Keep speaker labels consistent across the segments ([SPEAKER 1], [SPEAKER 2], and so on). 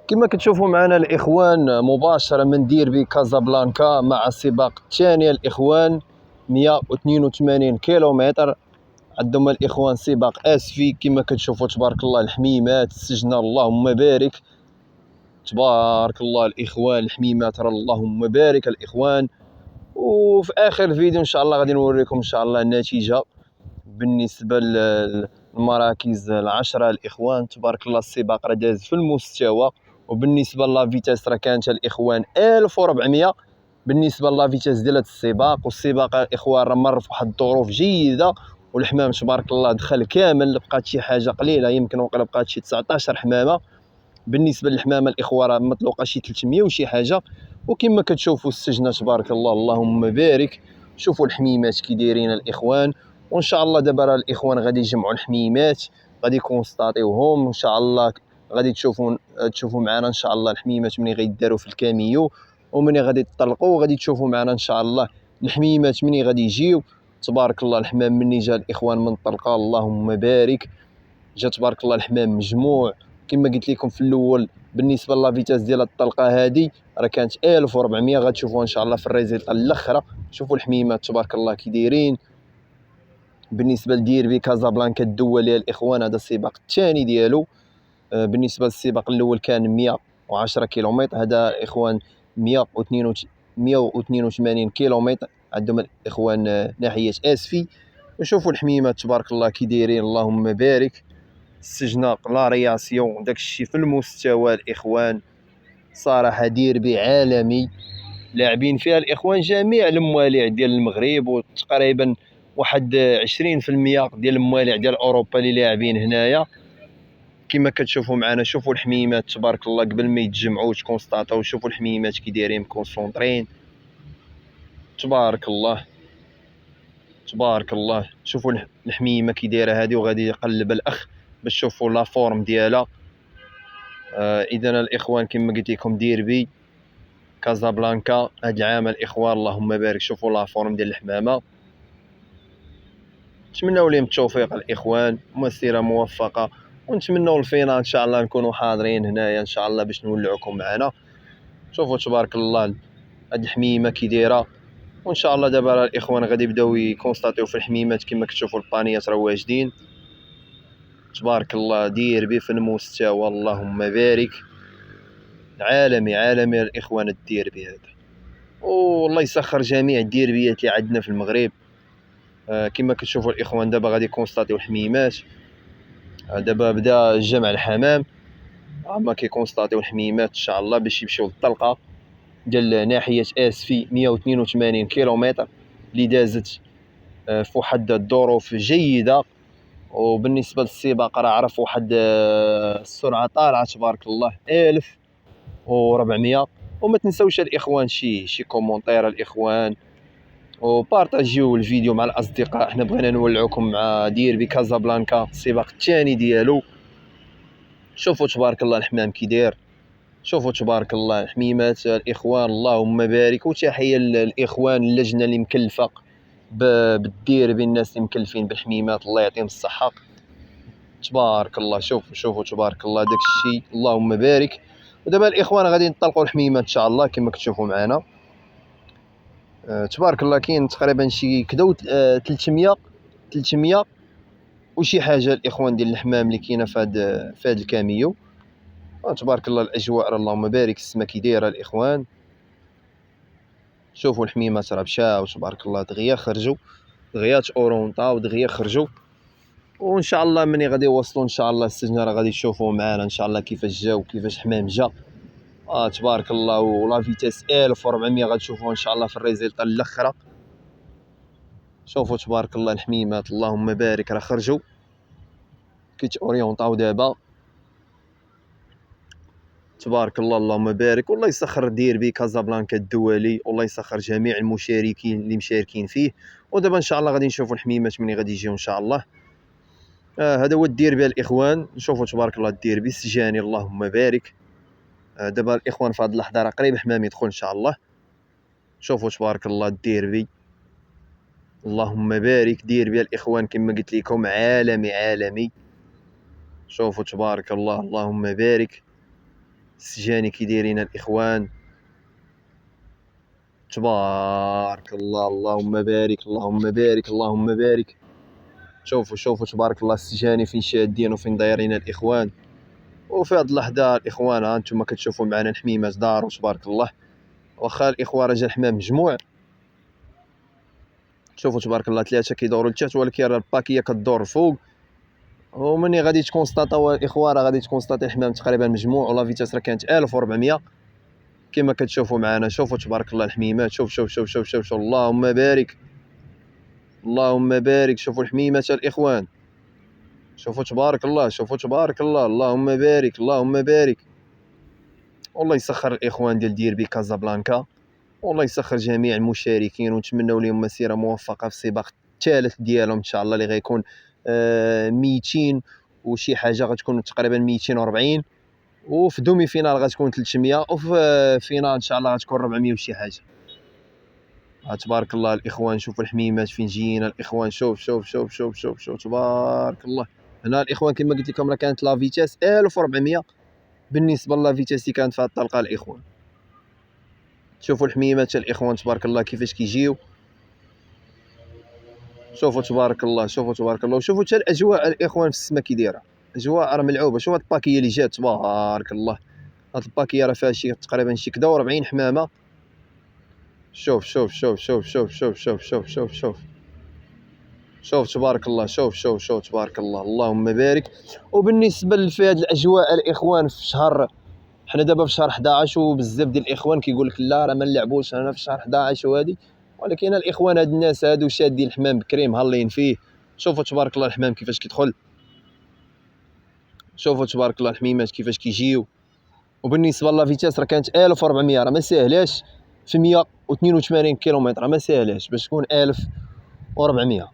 [SPEAKER 1] كما كتشوفوا معنا الاخوان مباشره من ديربي كازابلانكا مع السباق الثاني الاخوان 182 كيلومتر. عندهم الاخوان سباق اسفي كما كتشوفوا تبارك الله، الحميمات السجنه اللهم بارك، تبارك الله الاخوان الحميمات راه اللهم بارك الاخوان. وفي اخر الفيديو ان شاء الله غادي نوريكم ان شاء الله النتيجه بالنسبه للمراكز العشرة الاخوان. تبارك الله السباق راه داز في المستوى، وبالنسبه لا فيتاس راه كانت الاخوان 1400 بالنسبه لا فيتاس ديال هذا السباق. والسباق الاخوان راه مر في واحد الظروف جيده، والحمام تبارك الله دخل كامل، بقات شي حاجه قليله يمكن وقيلا بقات شي 19 حمامه. بالنسبه للحمامه الاخوان راه مطلوقه شي 300 وشي حاجه. وكما كتشوفوا السجنه تبارك الله اللهم بارك. شوفوا الحميمات كي دايرين الاخوان. وان شاء الله دابا راه الاخوان غادي يجمعوا الحميمات، غادي كونستاتيوهم ان شاء الله. غادي تشوفوا معنا ان شاء الله الحميمات ملي غيداروا في الكاميو ومني غادي يطلقوا، وغادي تشوفوا معنا ان شاء الله الحميمات مني غادي يجيو. تبارك الله الحمام مني جا الاخوان من طلقه اللهم بارك، جا تبارك الله الحمام مجموع. كما قلت لكم في الاول بالنسبه لا فيتاس ديال الطلقه هذه راه كانت 1400، غتشوفوها ان شاء الله في الريزلت الاخرى. شوفوا الحميمات تبارك الله كي دايرين. بالنسبه لديربي كازابلانكا الدولي الاخوان هذا السباق الثاني ديالو. بالنسبه للسباق الاول كان 110 كيلومتر، هذا الاخوان 182 كيلومتر. عندهم الاخوان ناحيه اسفي. وشوفوا الحميمات تبارك الله كي دايرين اللهم بارك. السجنه لا رياسيون داكشي في المستوى الاخوان. صراحه ديربي عالمي لاعبين فيها الاخوان جميع المواليع ديال المغرب، وتقريبا واحد 20% ديال المواليع ديال اوروبا اللي لاعبين هنايا. كما كتشوفوا معنا شوفوا الحميمات تبارك الله قبل ما يتجمعوا تكونستاتاو. شوفوا الحميمات كي دايرين مكونسونطرين تبارك الله تبارك الله. شوفوا الحميمه كي دايره هذه وغادي يقلب الاخ باش تشوفوا لا فورم ديالها. اذا الاخوان كما قلت لكم ديربي كازابلانكا هاد العام الاخوان اللهم بارك. شوفوا لا فورم ديال الحمامه. نتمنوا لهم التوفيق الاخوان، مسيره موفقه، ونتمنوا الفينال ان شاء الله نكونوا حاضرين هنايا ان شاء الله باش نولعوكم معنا. شوفوا تبارك الله هاد الحميمه كي دايره. وان شاء الله دابا الاخوان غادي يبداو يكونستاتيو في الحميمات كما كتشوفوا البانيات راه واجدين. تبارك الله ديربي في المستوى اللهم بارك. عالمي عالمي الاخوان الديربي هذا، والله يسخر جميع الديربيات اللي عندنا في المغرب. كما كتشوفوا الاخوان دابا غادي كونستاتيو الحميمات. دابا بدا جمع الحمام، ما كيكونستاتيو الحميمات ان شاء الله باش يمشيو للطلقه ديال ناحيه اسفي 182 كيلومتر اللي دازت في واحد الظروف جيده. وبالنسبه للسباق راه عرف واحد السرعه طالعه تبارك الله 1400. وما تنساوش الاخوان شي كومونتير الاخوان، وبارطاجيو الفيديو مع الاصدقاء. حنا بغينا نولعوكم مع ديربي كازابلانكا السباق الثاني ديالو. شوفوا تبارك الله الحمام كي داير. شوفوا تبارك الله الحميمات الاخوان اللهم بارك. وتحيه للاخوان اللجنه اللي مكلفه بالديربي، الناس اللي مكلفين بالحميمات الله يعطيهم الصحه تبارك الله. شوفوا تبارك الله داك الشيء اللهم بارك. ودابا الاخوان غادي نطلقوا الحميمات ان شاء الله كما كتشوفوا معنا. تبارك الله كاين تقريبا شي كداو 300 وشي حاجه الاخوان ديال الحمام اللي كاينه في هاد الكاميو. تبارك الله الاجواء راه اللهم بارك. السما كي دايره الاخوان. شوفوا الحميمات راه مشاو تبارك الله دغيا خرجوا، دغيا اورونطا ودغيا خرجوا. وان شاء الله مني غادي يوصلوا ان شاء الله السجنه راه غادي تشوفوا معنا ان شاء الله كيفاش جاو كيفاش حمام جا. تبارك الله. ولا فيتاس 1400 غتشوفوها ان شاء الله في الريزلت الاخرى. شوفوا تبارك الله الحميمات اللهم بارك راه خرجوا كيتاورينطاو دابا. تبارك الله اللهم بارك. والله يسخر ديربي كازابلانكا الدولي، والله يسخر جميع المشاركين اللي مشاركين فيه. ودابا ان شاء الله غادي نشوفوا الحميمات ملي غادي يجيو ان شاء الله. هذا هو الديربي الاخوان. نشوفوا تبارك الله الديربي السجاني اللهم بارك. دابا الاخوان في هذه اللحظه راه قريب حمام يدخل ان شاء الله. شوفوا تبارك الله الديربي اللهم بارك. ديربي الاخوان كما قلت لكم عالمي عالمي. شوفوا تبارك الله اللهم بارك. السجاني كي دايرين الاخوان، تبارك الله، اللهم بارك اللهم بارك اللهم بارك. شوفوا تبارك الله السجاني فين شادين وفين دايرين الاخوان. وفي هاد اللحظه الاخوان ها انتم كتشوفوا معنا الحميمات داروا تبارك الله، واخا الاخوان راه جا الحمام مجموع. شوفوا تبارك الله 3 كيدوروا لتحت، ولكن راه الباكيه كدور الفوق. ومني غادي تكونستاطاو الاخوان راه غادي تكونستاطي الحمام تقريبا مجموع، ولا فيتاس راه كانت 1400 كما كتشوفوا معنا. شوفوا تبارك الله الحميمات، شوف اللهم بارك اللهم بارك. شوفوا الحميمات الاخوان، شوفوا تبارك الله، شوفوا تبارك الله، اللهم بارك اللهم بارك. والله يسخر الاخوان ديال ديربي كازابلانكا، والله يسخر جميع المشاركين، ونتمنوا لهم مسيره موفقه في السباق الثالث ديالهم ان شاء الله، اللي غيكون 200 وشي حاجه، غتكون تقريبا 240، وفي دومي فينال غتكون 300، وفي فينال ان شاء الله غتكون 400 وشي حاجه. تبارك الله الاخوان، شوفوا الحميمات فين جينا الاخوان. شوف تبارك الله. هنا الاخوان كما قلت لكم راه كانت لا فيتاس 1400 بالنسبه لا فيتاس اللي كانت في هاد الطلقه الاخوان. شوفوا الحميمات الاخوان تبارك الله كيفاش كيجيو. شوفوا تبارك الله، شوفوا تبارك الله، وشوفوا حتى الاجواء الاخوان في السما كي دايره، اجواء راه ملعوبه. شوف هاد الباكيه اللي جات تبارك الله، هاد الباكيه راه فيها شي تقريبا شي كدا 40 حمامه. شوف تبارك الله، شوف تبارك الله، اللهم بارك. وبالنسبه لفي هاد الاجواء الاخوان في شهر، حنا دابا في شهر 11 وبزاف ديال الاخوان كيقول لك لا راه ما نلعبوش انا في شهر 11 وهادي، ولكن الاخوان هاد الناس هادو شادين الحمام بكري مهلين فيه. شوفوا تبارك الله الحمام كيفاش كيدخل، شوفوا تبارك الله الحميمات كيفاش كيجيو. وبالنسبه لا فيتاس راه كانت 1400، راه ما ساهلاش في 182 كيلومتر، راه ما ساهلاش باش تكون 1400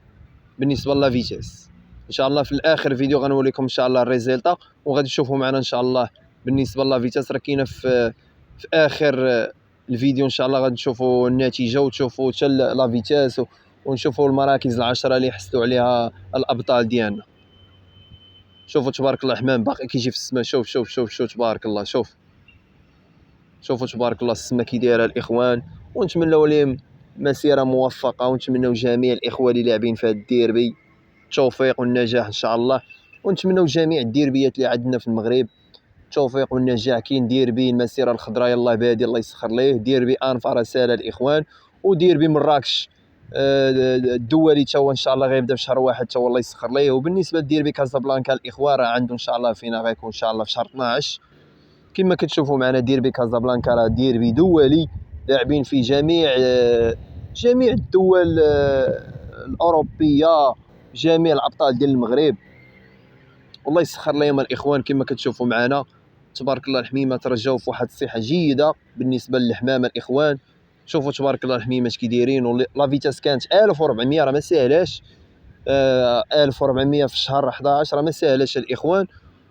[SPEAKER 1] بالنسبه لا فيتاس. ان شاء الله في الاخر فيديو غنوريكم ان شاء الله الريزلتا، وغادي تشوفوا معنا ان شاء الله. بالنسبه لا فيتاس راه كاينه في اخر الفيديو ان شاء الله غادي تشوفوا النتيجه، وتشوفوا حتى لا فيتاس، ونشوفوا المراكز العشره اللي حصلوا عليها الابطال ديالنا. شوفوا تبارك الله الحمام باقي كيجي في السماء. شوف تبارك الله. شوفوا تبارك الله السماء كي دايره الاخوان، ونتمنوا لهم مسيره موفقه، ونتمنوا جميع الاخوه اللي لاعبين في هذا الديربي التوفيق والنجاح ان شاء الله. ونتمنوا جميع الديربيات اللي عندنا في المغرب التوفيق والنجاح. كاين ديربي المسيره الخضراء يلاه بادي الله يسخر ليه، ديربي انفا رساله الاخوان، وديربي مراكش الدولي تا هو ان شاء الله غيبدا في شهر 1 تا هو الله يسخر ليه. وبالنسبه لديربي كازابلانكا الاخوان راه عنده ان شاء الله فينا غيكون ان شاء الله في شهر 12 كما كتشوفوا معنا. ديربي كازابلانكا راه ديربي دولي لاعبين في جميع الدول الاوروبيه، جميع الابطال ديال المغرب والله يسخر لهم الاخوان. كما كتشوفوا معنا تبارك الله الحميمات رجاو في واحد الصحه جيده بالنسبه للحمامه الاخوان. شوفوا تبارك الله الحميمات كي دايرين، لا فيتاس كانت 1400 راه ما ساهلاش. 1400 في شهر 11 راه ما ساهلاش الاخوان.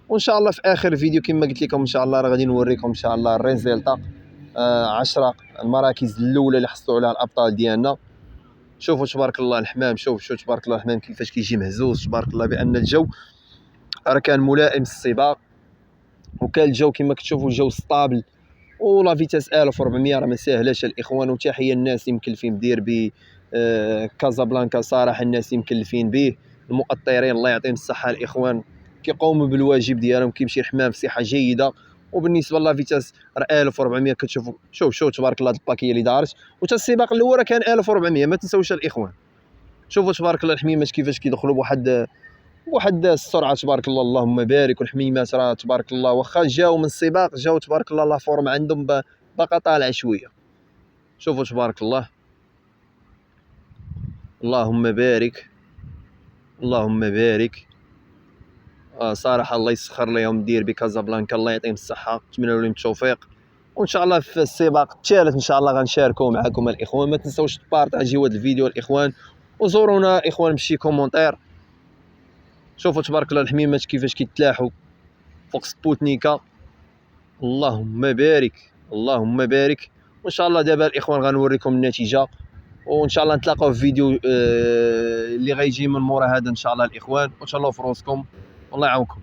[SPEAKER 1] وان شاء الله في اخر فيديو كما قلت لكم ان شاء الله راه غادي نوريكم ان شاء الله الريزلتا 10 المراكز الاولى اللي حصلوا عليها الابطال ديالنا. شوفوا تبارك الله الحمام، شوف تبارك الله الحمام كيفاش كيجي مهزوز تبارك الله، بان الجو راه كان ملائم للسباق، وكان الجو كما كتشوفوا الجو ستابل. ولا فيتاس 1400 راه ما ساهلاش الاخوان. وتحيه الناس اللي مكلفين بديربي كازابلانكا، صراحه الناس اللي مكلفين به المؤطرين الله يعطيهم الصحه الاخوان، كيقوموا بالواجب ديالهم، كيمشي الحمام في صحه جيده. وبالنسبه لا فيتاس راه 1400 كتشوفوا. شوف تبارك الله الباكيه اللي دارت، وتا السباق الاول راه كان 1400 ما تنساوش الاخوان. شوفوا تبارك الله الحميمات كيفاش كيدخلوا بواحد السرعه تبارك الله، اللهم بارك. والحميمات راه تبارك الله واخا جاو من السباق جاو تبارك الله لا فورم عندهم باقا طالعه شويه. شوفوا تبارك الله، اللهم بارك اللهم بارك. صراحه الله يسخر لهم ديربي كازابلانكا الله يعطيهم الصحه، نتمنى لهم التوفيق. وان شاء الله في السباق الثالث ان شاء الله غنشاركوا معكم الاخوان. ما تنساوش تبارطاجيو هذا الفيديو الاخوان، وزورونا الاخوان بشي كومونتير. شوفوا تبارك الله الحميمات كيفاش كيتلاحوا فوق سبوتنيكا، اللهم بارك اللهم بارك. وان شاء الله دابا الاخوان غنوريكم النتيجه، وان شاء الله نتلاقاو في فيديو اللي غيجي من مورا هذا ان شاء الله الاخوان. وتهلاو في روسكم والله يعاونكم.